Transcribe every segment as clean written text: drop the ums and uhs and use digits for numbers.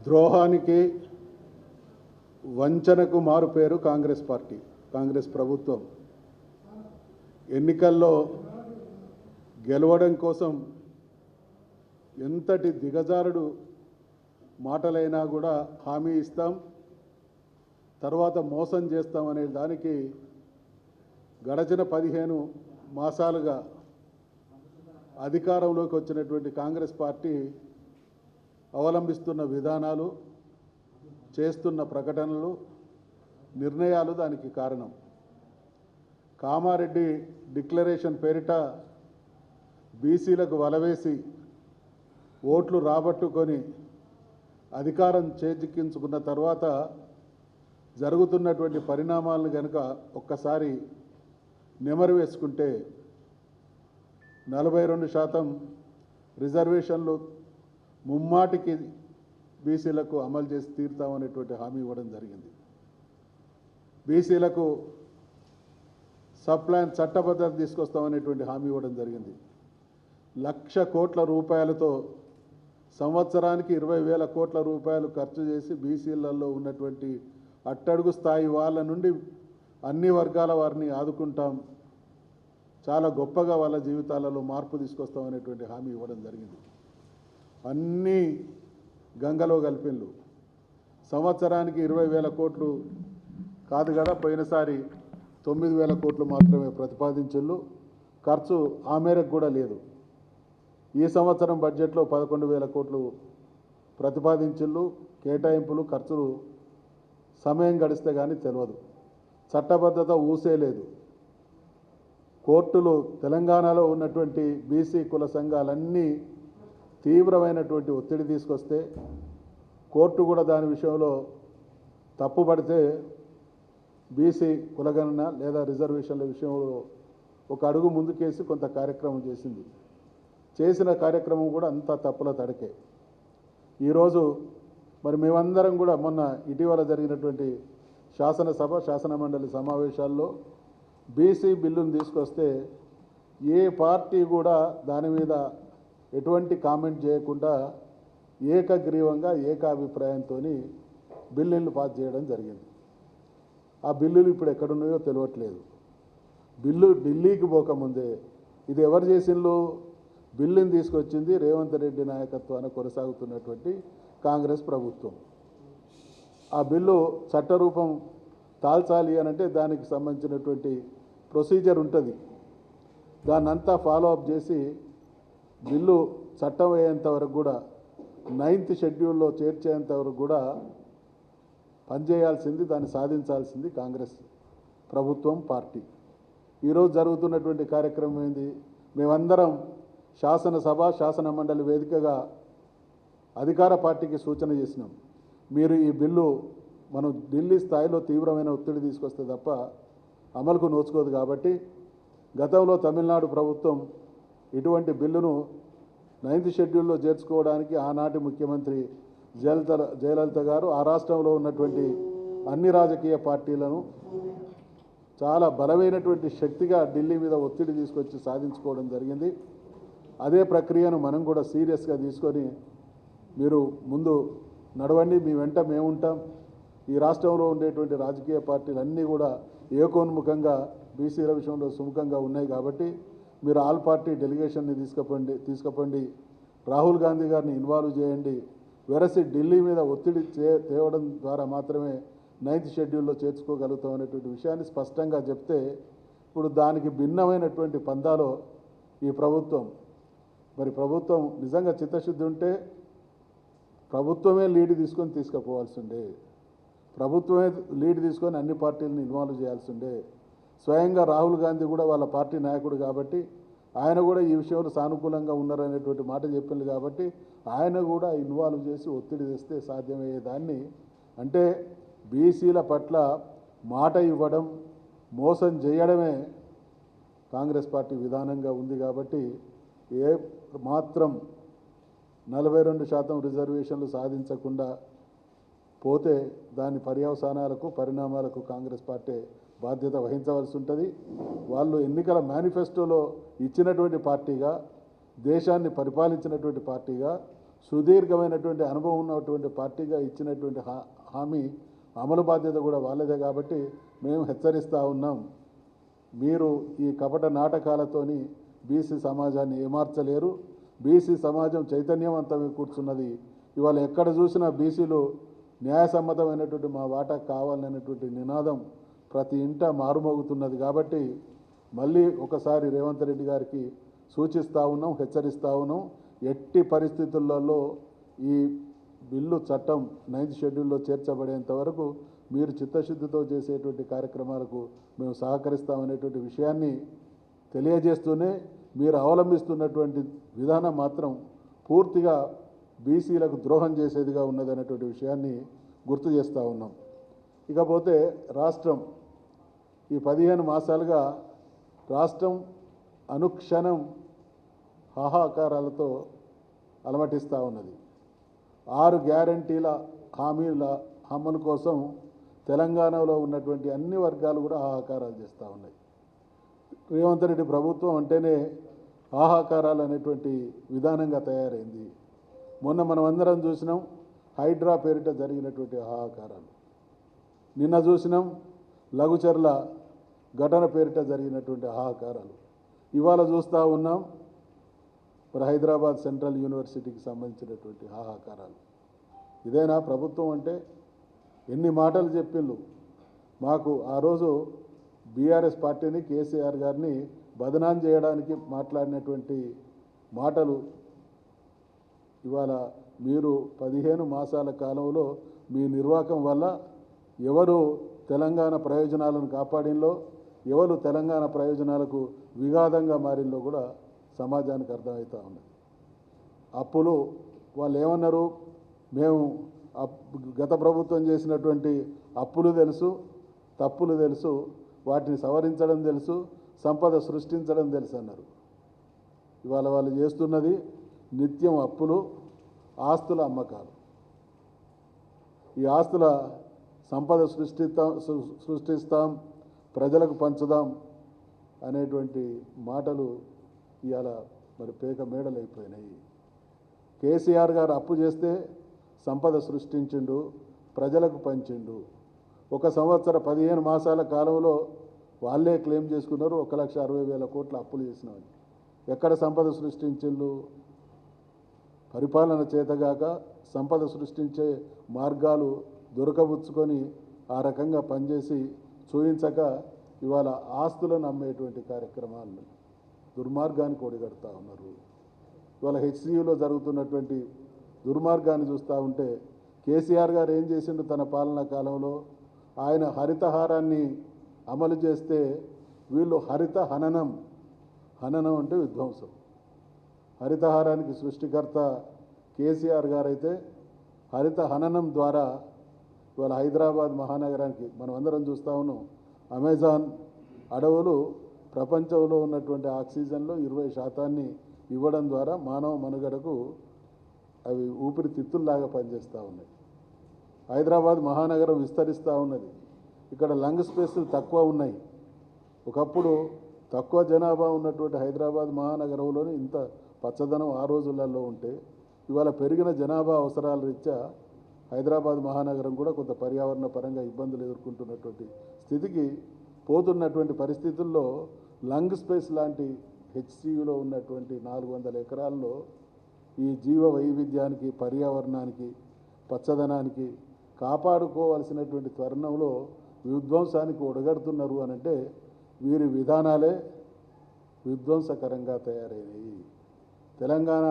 ద్రోహానికి వంచనకు మారు పేరు కాంగ్రెస్ పార్టీ, కాంగ్రెస్ ప్రభుత్వం. ఎన్నికల్లో గెలవడం కోసం ఎంతటి దిగజారుడు మాటలైనా కూడా హామీ ఇస్తాం, తర్వాత మోసం చేస్తామనే దానికి గడచిన 15 మాసాలుగా అధికారంలోకి వచ్చినటువంటి కాంగ్రెస్ పార్టీ అవలంబిస్తున్న విధానాలు, చేస్తున్న ప్రకటనలు, నిర్ణయాలు దానికి కారణం. కామారెడ్డి డిక్లరేషన్ పేరిట బీసీలకు వలవేసి ఓట్లు రాబట్టుకొని అధికారం చేజిక్కించుకున్న తర్వాత జరుగుతున్నటువంటి పరిణామాలను కనుక ఒక్కసారి నెమరు వేసుకుంటే 42% రిజర్వేషన్లు ముమ్మాటికి బీసీలకు అమలు చేసి తీరుతామనేటువంటి హామీ ఇవ్వడం జరిగింది. బీసీలకు సబ్ ప్లాన్ చట్టబద్ధత తీసుకొస్తామనేటువంటి హామీ ఇవ్వడం జరిగింది. 1,00,000 కోట్ల రూపాయలతో సంవత్సరానికి 20,000 కోట్ల రూపాయలు ఖర్చు చేసి బీసీలలో ఉన్నటువంటి అట్టడుగు స్థాయి వాళ్ళ నుండి అన్ని వర్గాల వారిని ఆదుకుంటాం, చాలా గొప్పగా వాళ్ళ జీవితాలలో మార్పు తీసుకొస్తామనేటువంటి హామీ ఇవ్వడం జరిగింది. అన్నీ గంగలో కలిపిన్లు. సంవత్సరానికి 20,000 కోట్లు కాదు కదా, పోయినసారి 9,000 కోట్లు మాత్రమే ప్రతిపాదించిళ్ళు. ఖర్చు ఆ మేరకు కూడా లేదు. ఈ సంవత్సరం బడ్జెట్లో 11,000 కోట్లు ప్రతిపాదించిళ్ళు. కేటాయింపులు, ఖర్చులు సమయం గడిస్తే కానీ తెలియదు. చట్టబద్ధత ఊసే లేదు. కోర్టులు తెలంగాణలో ఉన్నటువంటి బీసీ కుల సంఘాలన్నీ తీవ్రమైనటువంటి ఒత్తిడి తీసుకొస్తే, కోర్టు కూడా దాని విషయంలో తప్పుపడితే బీసీ కులగణన లేదా రిజర్వేషన్ల విషయంలో ఒక అడుగు ముందుకేసి కొంత కార్యక్రమం చేసింది. చేసిన కార్యక్రమం కూడా అంతా తప్పుల తడకే. ఈరోజు మరి మేమందరం కూడా మొన్న ఇటీవల జరిగినటువంటి శాసనసభ శాసనమండలి సమావేశాల్లో బీసీ బిల్లును తీసుకొస్తే ఏ పార్టీ కూడా దాని మీద ఎటువంటి కామెంట్ చేయకుండా ఏకగ్రీవంగా ఏకాభిప్రాయంతో బిల్లులు పాస్ చేయడం జరిగింది. ఆ బిల్లులు ఇప్పుడు ఎక్కడున్నాయో తెలియట్లేదు. బిల్లు ఢిల్లీకి పోకముందే ఇది ఎవరు చేసిండ్రు? బిల్లుని తీసుకొచ్చింది రేవంత్ రెడ్డి నాయకత్వాన కొనసాగుతున్నటువంటి కాంగ్రెస్ ప్రభుత్వం. ఆ బిల్లు చట్టరూపం తాల్చాలి అనంటే దానికి సంబంధించినటువంటి ప్రొసీజర్ ఉంటుంది. దాన్నంతా ఫాలో అప్ చేసి బిల్లు చట్టం అయ్యేంత వరకు కూడా 9th షెడ్యూల్లో చేర్చేంత వరకు కూడా పనిచేయాల్సింది, దాన్ని సాధించాల్సింది కాంగ్రెస్ ప్రభుత్వం పార్టీ. ఈరోజు జరుగుతున్నటువంటి కార్యక్రమం ఏంది? మేమందరం శాసనసభ శాసన మండలి వేదికగా అధికార పార్టీకి సూచన చేసినాం. మీరు ఈ బిల్లు మనం ఢిల్లీ స్థాయిలో తీవ్రమైన ఒత్తిడి తీసుకొస్తే తప్ప అమలుకు నోచుకోదు. కాబట్టి గతంలో తమిళనాడు ప్రభుత్వం ఇటువంటి బిల్లును 9th షెడ్యూల్లో చేర్చుకోవడానికి ఆనాటి ముఖ్యమంత్రి జయలలిత గారు ఆ రాష్ట్రంలో ఉన్నటువంటి అన్ని రాజకీయ పార్టీలను చాలా బలమైనటువంటి శక్తిగా ఢిల్లీ మీద ఒత్తిడి తీసుకొచ్చి సాధించుకోవడం జరిగింది. అదే ప్రక్రియను మనం కూడా సీరియస్గా తీసుకొని మీరు ముందు నడవండి, మీ వెంట మేము ఉంటాం. ఈ రాష్ట్రంలో ఉండేటువంటి రాజకీయ పార్టీలు అన్నీ కూడా ఏకోన్ముఖంగా బీసీల విషయంలో సుముఖంగా ఉన్నాయి. కాబట్టి మీరు ఆల్ పార్టీ డెలిగేషన్ని తీసుకుపోండి, రాహుల్ గాంధీ గారిని ఇన్వాల్వ్ చేయండి. వెరసి ఢిల్లీ మీద ఒత్తిడి తేవడం ద్వారా మాత్రమే 9th షెడ్యూల్లో చేర్చుకోగలుగుతాం అనేటువంటి విషయాన్ని స్పష్టంగా చెప్తే, ఇప్పుడు దానికి భిన్నమైనటువంటి పందాలో ఈ ప్రభుత్వం, మరి ప్రభుత్వం నిజంగా చిత్తశుద్ధి ఉంటే ప్రభుత్వమే లీడ్ తీసుకుపోవాల్సి ఉండే, ప్రభుత్వమే లీడ్ తీసుకొని అన్ని పార్టీలను ఇన్వాల్వ్ చేయాల్సి ఉండే. స్వయంగా రాహుల్ గాంధీ కూడా వాళ్ళ పార్టీ నాయకుడు కాబట్టి ఆయన కూడా ఈ విషయంలో సానుకూలంగా ఉన్నారనేటువంటి మాట చెప్పింది. కాబట్టి ఆయన కూడా ఇన్వాల్వ్ చేసి ఒత్తిడి తెస్తే సాధ్యమయ్యేదాన్ని. అంటే బీసీల పట్ల మాట ఇవ్వడం, మోసం చేయడమే కాంగ్రెస్ పార్టీ విధానంగా ఉంది. కాబట్టి ఏ మాత్రం 42% రిజర్వేషన్లు సాధించకుండా పోతే దాని పర్యవసానాలకు పరిణామాలకు కాంగ్రెస్ పార్టీ బాధ్యత వహించవలసి ఉంటుంది. వాళ్ళు ఎన్నికల మేనిఫెస్టోలో ఇచ్చినటువంటి పార్టీగా, దేశాన్ని పరిపాలించినటువంటి పార్టీగా సుదీర్ఘమైనటువంటి అనుభవం ఉన్నటువంటి పార్టీగా ఇచ్చినటువంటి హామీ అమలు బాధ్యత కూడా వాళ్ళదే. కాబట్టి మేము హెచ్చరిస్తూ ఉన్నాం, మీరు ఈ కపట నాటకాలతోని బీసీ సమాజాన్ని ఏమార్చలేరు. బీసీ సమాజం చైతన్యవంతమై కూర్చున్నది. ఇవాళ ఎక్కడ చూసినా బీసీలు న్యాయసమ్మతమైనటువంటి మా వాటా కావాలనేటువంటి నినాదం ప్రతి ఇంట మారుమోగుతున్నది. కాబట్టి మళ్ళీ ఒకసారి రేవంత్ రెడ్డి గారికి సూచిస్తూ ఉన్నాం, హెచ్చరిస్తూ ఉన్నాం, ఎట్టి పరిస్థితులలో ఈ బిల్లు చట్టం 9th షెడ్యూల్లో చేర్చబడేంత వరకు మీరు చిత్తశుద్ధితో చేసేటువంటి కార్యక్రమాలకు మేము సహకరిస్తామనేటువంటి విషయాన్ని తెలియజేస్తూనే మీరు అవలంబిస్తున్నటువంటి విధానం మాత్రం పూర్తిగా బీసీలకు ద్రోహం చేసేదిగా ఉన్నదనేటువంటి విషయాన్ని గుర్తు చేస్తూ ఉన్నాం. ఇకపోతే రాష్ట్రం ఈ 15 మాసాలుగా రాష్ట్రం అనుక్షణం హాహాకారాలతో అలమటిస్తూ ఉన్నది. 6 గ్యారంటీల హామీల అమలు కోసం తెలంగాణలో ఉన్నటువంటి అన్ని వర్గాలు కూడా హాహాకారాలు చేస్తూ ఉన్నాయి. రేవంత్ రెడ్డి ప్రభుత్వం అంటేనే హాహాకారాలు అనేటువంటి విధానంగా తయారైంది. మొన్న మనం అందరం చూసినాం హైడ్రా పేరిట జరిగినటువంటి హాహాకారాలు. నిన్న చూసినాం లఘుచర్ల ఘటన పేరిట జరిగినటువంటి హాహాకారాలు. ఇవాళ చూస్తూ ఉన్నాం మరి హైదరాబాద్ సెంట్రల్ యూనివర్సిటీకి సంబంధించినటువంటి హాహాకారాలు. ఇదేనా ప్రభుత్వం అంటే? ఎన్ని మాటలు చెప్పిండ్రు మాకు. ఆ రోజు బీఆర్ఎస్ పార్టీని, కేసీఆర్ గారిని బదనాం చేయడానికి మాట్లాడినటువంటి మాటలు ఇవాళ మీరు 15 మాసాల కాలంలో మీ నిర్వాహకం వల్ల ఎవరు తెలంగాణ ప్రయోజనాలను కాపాడినలో, ఎవరు తెలంగాణ ప్రయోజనాలకు విఘాతంగా మారినలో కూడా సమాజానికి అర్థమవుతూ ఉన్నది. అప్పులు వాళ్ళు ఏమన్నారు, మేము గత ప్రభుత్వం చేసినటువంటి అప్పులు తెలుసు, తప్పులు తెలుసు, వాటిని సవరించడం తెలుసు, సంపద సృష్టించడం తెలుసు అన్నారు. ఇవాళ వాళ్ళు చేస్తున్నది నిత్యం అప్పులు, ఆస్తుల అమ్మకాలు. ఈ ఆస్తుల సంపద సృష్టిస్తాం, ప్రజలకు పంచుదాం అనేటువంటి మాటలు ఇవాళ మరి పేక మేడలైపోయినాయి. కేసీఆర్ గారు అప్పు చేస్తే సంపద సృష్టించిండు, ప్రజలకు పంచిండు. 1 సంవత్సర 15 మాసాల కాలంలో వాళ్ళే క్లెయిమ్ చేసుకున్నారు 1,60,000 కోట్ల అప్పులు చేసినామని. ఎక్కడ సంపద సృష్టించిండు? పరిపాలన చేతగాక సంపద సృష్టించే మార్గాలు దొరకబుచ్చుకొని ఆ రకంగా పనిచేసి చూయించక ఇవాళ ఆస్తులను అమ్మేటువంటి కార్యక్రమాలను దుర్మార్గానికి ఒడిగడుతూ ఉన్నారు. ఇవాళ హెచ్సియులో జరుగుతున్నటువంటి దుర్మార్గాన్ని చూస్తూ ఉంటే కేసీఆర్ గారు ఏం చేసిండు తన పాలనా కాలంలో? ఆయన హరితహారాన్ని అమలు చేస్తే వీళ్ళు హరిత హననం, హననం అంటే విధ్వంసం. హరితహారానికి సృష్టికర్త కేసీఆర్ గారైతే హరిత హననం ద్వారా ఇవాళ హైదరాబాద్ మహానగరానికి మనం అందరం చూస్తూ ఉన్నాం. అమెజాన్ అడవులు ప్రపంచంలో ఉన్నటువంటి ఆక్సిజన్లో 20% ఇవ్వడం ద్వారా మానవ మనుగడకు అవి ఊపిరితిత్తుల్లాగా పనిచేస్తూ ఉన్నాయి. హైదరాబాద్ మహానగరం విస్తరిస్తూ ఉన్నది. ఇక్కడ లంగ్ స్పేస్లు తక్కువ ఉన్నాయి. ఒకప్పుడు తక్కువ జనాభా ఉన్నటువంటి హైదరాబాద్ మహానగరంలోనే ఇంత పచ్చదనం ఆ రోజులలో ఉంటే ఇవాళ పెరిగిన జనాభా అవసరాల రీత్యా హైదరాబాద్ మహానగరం కూడా కొంత పర్యావరణ పరంగా ఇబ్బందులు ఎదుర్కొంటున్నటువంటి స్థితికి పోతున్నటువంటి పరిస్థితుల్లో లంగ్ స్పేస్ లాంటి హెచ్సియులో ఉన్నటువంటి 400 ఎకరాల్లో ఈ జీవ వైవిధ్యానికి, పర్యావరణానికి, పచ్చదనానికి కాపాడుకోవాల్సినటువంటి తరుణంలో విధ్వంసానికి ఒడగడుతున్నారు అనంటే వీరి విధానాలే విధ్వంసకరంగా తయారైనవి. తెలంగాణ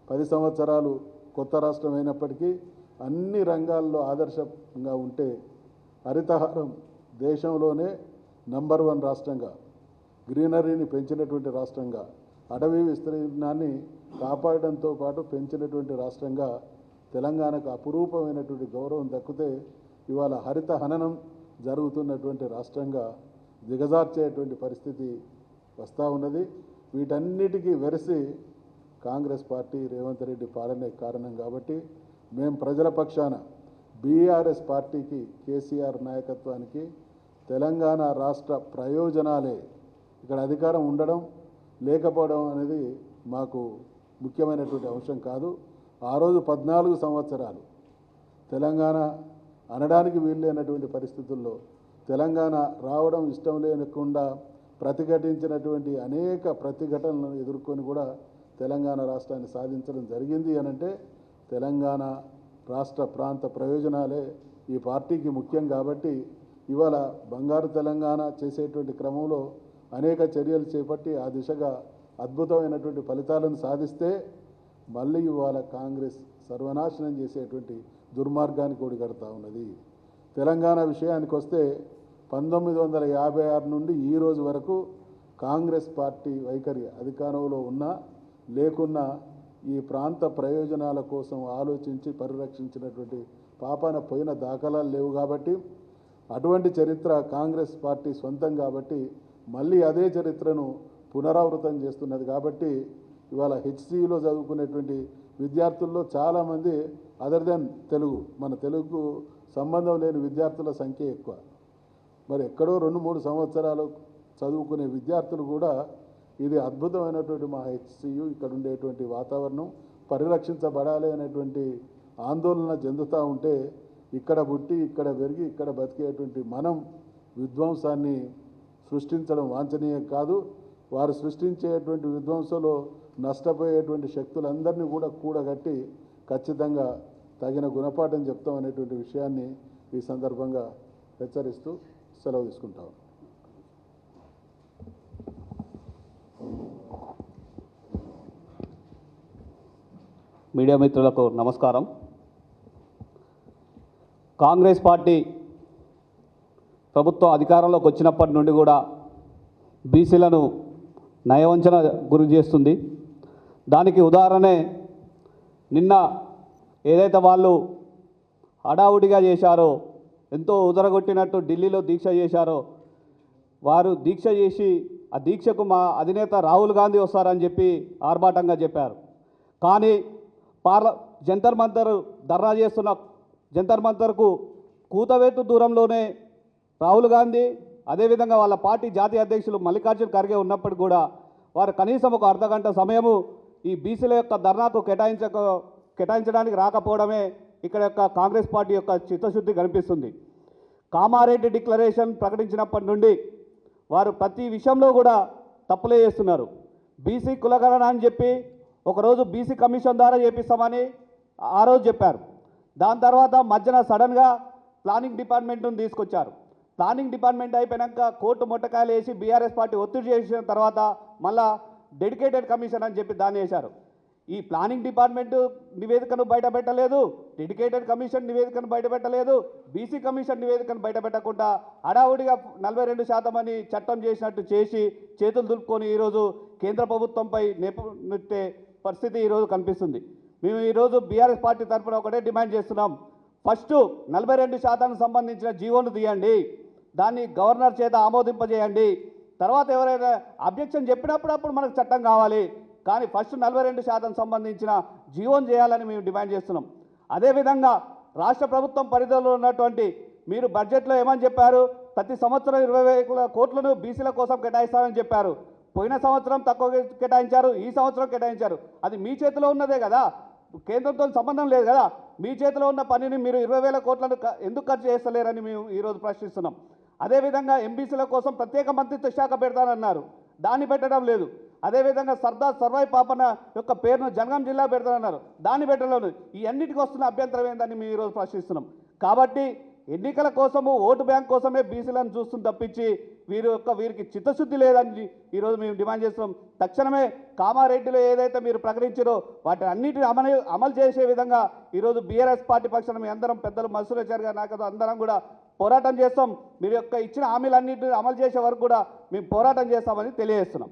10 సంవత్సరాలు కొత్త రాష్ట్రం అయినప్పటికీ అన్ని రంగాల్లో ఆదర్శంగా ఉంటే హరితహారం దేశంలోనే నంబర్ 1 రాష్ట్రంగా, గ్రీనరీని పెంచినటువంటి రాష్ట్రంగా, అటవీ విస్తీర్ణాన్ని కాపాడడంతో పాటు పెంచినటువంటి రాష్ట్రంగా తెలంగాణకు అపురూపమైనటువంటి గౌరవం దక్కితే ఇవాళ హరిత హననం జరుగుతున్నటువంటి రాష్ట్రంగా దిగజార్చేటువంటి పరిస్థితి వస్తూ ఉన్నది. వీటన్నిటికీ వెరసి కాంగ్రెస్ పార్టీ, రేవంత్ రెడ్డి పాలనే కారణం. కాబట్టి మేము ప్రజల పక్షాన బీఆర్ఎస్ పార్టీకి, కేసీఆర్ నాయకత్వానికి తెలంగాణ రాష్ట్ర ప్రయోజనాలే, ఇక్కడ అధికారం ఉండడం లేకపోవడం అనేది మాకు ముఖ్యమైనటువంటి అంశం కాదు. ఆ రోజు 14 సంవత్సరాలు తెలంగాణ అనడానికి వీల్లేనటువంటి పరిస్థితుల్లో తెలంగాణ రావడం ఇష్టం లేకుండా ప్రతిఘటించినటువంటి అనేక ప్రతిఘటనలను ఎదుర్కొని కూడా తెలంగాణ రాష్ట్రాన్ని సాధించడం జరిగింది అనంటే తెలంగాణ రాష్ట్ర ప్రాంత ప్రయోజనాలే ఈ పార్టీకి ముఖ్యం. కాబట్టి ఇవాళ బంగారు తెలంగాణ చేసేటువంటి క్రమంలో అనేక చర్యలు చేపట్టి ఆ దిశగా అద్భుతమైనటువంటి ఫలితాలను సాధిస్తే మళ్ళీ ఇవాళ కాంగ్రెస్ సర్వనాశనం చేసేటువంటి దుర్మార్గానికి ఒడిగడతా ఉన్నది. తెలంగాణ విషయానికి వస్తే 1956 నుండి ఈ రోజు వరకు కాంగ్రెస్ పార్టీ వైఖరి అధికారంలో ఉన్నా లేకున్నా ఈ ప్రాంత ప్రయోజనాల కోసం ఆలోచించి పరిరక్షించినటువంటి పాపాన పోయిన దాఖలాలు లేవు. కాబట్టి అటువంటి చరిత్ర కాంగ్రెస్ పార్టీ సొంతం కాబట్టి మళ్ళీ అదే చరిత్రను పునరావృతం చేస్తున్నది. కాబట్టి ఇవాళ హెచ్సియులో చదువుకునేటువంటి విద్యార్థుల్లో చాలామంది అదర్ దెన్ తెలుగు, మన తెలుగుకు సంబంధం లేని విద్యార్థుల సంఖ్య ఎక్కువ. మరి ఎక్కడో 2-3 సంవత్సరాలు చదువుకునే విద్యార్థులు కూడా ఇది అద్భుతమైనటువంటి మా హెచ్సియు, ఇక్కడ ఉండేటువంటి వాతావరణం పరిరక్షించబడాలి అనేటువంటి ఆందోళన చెందుతూ ఉంటే ఇక్కడ పుట్టి ఇక్కడ పెరిగి ఇక్కడ బతికేటువంటి మనం విధ్వంసాన్ని సృష్టించడం వాంఛనీయం కాదు. వారు సృష్టించేటువంటి విధ్వంసంలో నష్టపోయేటువంటి శక్తులందరినీ కూడా కూడగట్టి ఖచ్చితంగా తగిన గుణపాఠం చెప్తాం అనేటువంటి విషయాన్ని ఈ సందర్భంగా హెచ్చరిస్తూ సెలవు తీసుకుంటాం. మీడియా మిత్రులకు నమస్కారం. కాంగ్రెస్ పార్టీ ప్రభుత్వం అధికారంలోకి వచ్చినప్పటి నుండి కూడా బీసీలను నయవంచన గురి చేస్తుంది. దానికి ఉదాహరణే నిన్న ఏదైతే వాళ్ళు హడావుడిగా చేశారో, ఎంతో ఉదరగొట్టినట్టు ఢిల్లీలో దీక్ష చేశారో, వారు దీక్ష చేసి ఆ దీక్షకు మా అధినేత రాహుల్ గాంధీ వస్తారని చెప్పి ఆర్భాటంగా చెప్పారు. కానీ జంతర్ మంతర్ ధర్నా చేస్తున్న జంతర్ మంతర్కు కూతవేటు దూరంలోనే రాహుల్ గాంధీ, అదేవిధంగా వాళ్ళ పార్టీ జాతీయ అధ్యక్షులు మల్లికార్జున ఖర్గే ఉన్నప్పటికీ కూడా వారు కనీసం ఒక అర్ధగంట సమయము ఈ బీసీల యొక్క ధర్నాకు కేటాయించడానికి రాకపోవడమే ఇక్కడ యొక్క కాంగ్రెస్ పార్టీ యొక్క చిత్తశుద్ధి కనిపిస్తుంది. కామారెడ్డి డిక్లరేషన్ ప్రకటించినప్పటి నుండి వారు ప్రతి విషయంలో కూడా తప్పులే చేస్తున్నారు. బీసీ కులగణన అని చెప్పి ఒకరోజు బీసీ కమిషన్ ద్వారా చేపిస్తామని ఆ రోజు చెప్పారు. దాని తర్వాత మధ్యన సడన్గా ప్లానింగ్ డిపార్ట్మెంట్ను తీసుకొచ్చారు. ప్లానింగ్ డిపార్ట్మెంట్ అయిపోయాక కోర్టు మొట్టకాయలు వేసి బీఆర్ఎస్ పార్టీ ఒత్తిడి చేసిన తర్వాత మళ్ళా డెడికేటెడ్ కమిషన్ అని చెప్పి దాన్ని వేశారు. ఈ ప్లానింగ్ డిపార్ట్మెంటు నివేదికను బయటపెట్టలేదు, డెడికేటెడ్ కమిషన్ నివేదికను బయటపెట్టలేదు, బీసీ కమిషన్ నివేదికను బయటపెట్టకుండా హడావుడిగా 42% అని చట్టం చేసినట్టు చేసి చేతులు దులుపుకొని ఈరోజు కేంద్ర ప్రభుత్వంపై నెట్టే పరిస్థితి ఈరోజు కనిపిస్తుంది. మేము ఈరోజు బీఆర్ఎస్ పార్టీ తరఫున ఒకటే డిమాండ్ చేస్తున్నాం. ఫస్ట్ 42% సంబంధించిన జీవోను తీయండి, దాన్ని గవర్నర్ చేత ఆమోదింపజేయండి. తర్వాత ఎవరైనా అబ్జెక్షన్ చెప్పినప్పుడు మనకు చట్టం కావాలి. కానీ ఫస్ట్ 42% సంబంధించిన జీవోను చేయాలని మేము డిమాండ్ చేస్తున్నాం. అదేవిధంగా రాష్ట్ర ప్రభుత్వం పరిధిలో ఉన్నటువంటి మీరు బడ్జెట్లో ఏమని చెప్పారు, ప్రతి సంవత్సరం 20,000 కోట్లను బీసీల కోసం కేటాయిస్తారని చెప్పారు. పోయిన సంవత్సరం తక్కువ కేటాయించారు, ఈ సంవత్సరం కేటాయించారు. అది మీ చేతిలో ఉన్నదే కదా, కేంద్రంతో సంబంధం లేదు కదా. మీ చేతిలో ఉన్న పనిని మీరు 20,000 కోట్లను ఎందుకు ఖర్చు చేస్తలేరని మేము ఈరోజు ప్రశ్నిస్తున్నాం. అదేవిధంగా ఎంబీసీల కోసం ప్రత్యేక మంత్రిత్వ శాఖ పెడతానన్నారు, దాన్ని పెట్టడం లేదు. అదేవిధంగా సర్దార్ సర్వాయి పాపన్న యొక్క పేరును జనగాం జిల్లా పెడతానన్నారు, దాన్ని పెట్టలేదు. ఈ అన్నిటికి వస్తున్న అభ్యంతరం ఏందని మేము ఈరోజు ప్రశ్నిస్తున్నాం. కాబట్టి ఎన్నికల కోసము ఓటు బ్యాంక్ కోసమే బీసీలను చూస్తుంది తప్పించి వీరికి చిత్తశుద్ధి లేదని ఈరోజు మేము డిమాండ్ చేస్తున్నాం. తక్షణమే కామారెడ్డిలో ఏదైతే మీరు ప్రకటించారో వాటి అన్నిటిని అమలు చేసే విధంగా ఈరోజు బీఆర్ఎస్ పార్టీ పక్షాన మీ అందరం పెద్దలు మసూరేశ్వర్ గారు నాయకత్వం అందరం కూడా పోరాటం చేస్తాం. మీరు యొక్క ఇచ్చిన హామీలన్నింటినీ అమలు చేసే వరకు కూడా మేము పోరాటం చేస్తామని తెలియజేస్తున్నాం.